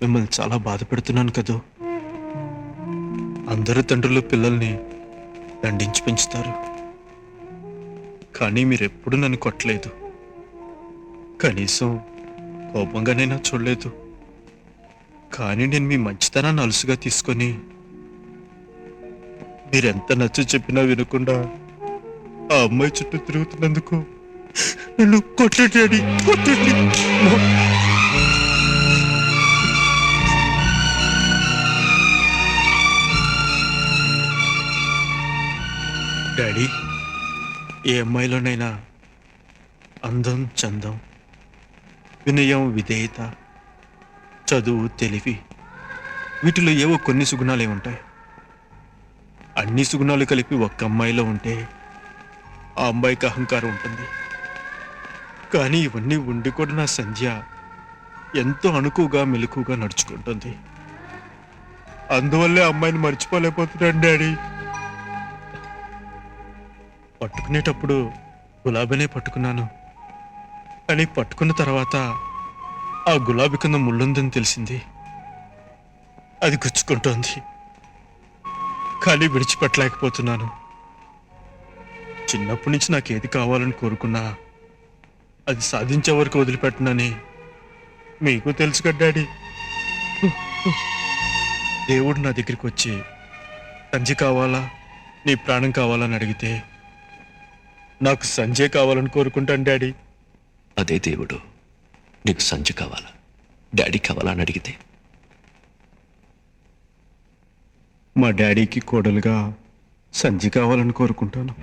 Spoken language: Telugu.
మిమ్మల్ని చాలా బాధ పెడుతున్నాను కదూ. అందరు తండ్రులు పిల్లల్ని దండించి పెంచుతారు, కానీ మీరెప్పుడు నన్ను కొట్టలేదు, కనీసం కోపంగానైనా చూడలేదు. కానీ నేను మీ మంచితనాన్ని అలుసుగా తీసుకొని మీరెంత నచ్చ చెప్పినా వినకుండా ఆ అమ్మాయి చుట్టూ తిరుగుతున్నందుకు నన్ను కొట్టండి డాడీ, కొట్టండి. డాడీ, ఏ అమ్మాయిలోనైనా అందం, చందం, వినయం, విధేయత, చదువు, తెలివి, వీటిలో ఏవో కొన్ని సుగుణాలే ఉంటాయి. అన్ని సుగుణాలు కలిపి ఒక్క అమ్మాయిలో ఉంటే ఆ అమ్మాయికి అహంకారం ఉంటుంది. కానీ ఇవన్నీ ఉండి కూడా నా సంధ్య ఎంతో అణుకుగా మెలకుగా నడుచుకుంటుంది. అందువల్లే అమ్మాయిని మర్చిపోలేకపోతున్నాను డాడీ. పట్టుకునేటప్పుడు గులాబీనే పట్టుకున్నాను, కానీ పట్టుకున్న తర్వాత ఆ గులాబీ కింద ముళ్ళుందని తెలిసింది. అది గుచ్చుకుంటోంది, కానీ విడిచిపెట్టలేకపోతున్నాను. చిన్నప్పటి నుంచి నాకేది కావాలని కోరుకున్నా అది సాధించే వరకు వదిలిపెట్టనని మీకు తెలుసు కదా డాడీ. దేవుడు నా దగ్గరికి వచ్చి సంజయ్ కావాలా, నీ ప్రాణం కావాలని అడిగితే నాకు సంజయ్ కావాలని కోరుకుంటాను డాడీ. అదే దేవుడు నీకు సంజయ్ కావాలా, డాడీ కావాలా అని అడిగితే మా డాడీకి కోడలుగా సంజయ్ కావాలని కోరుకుంటాను.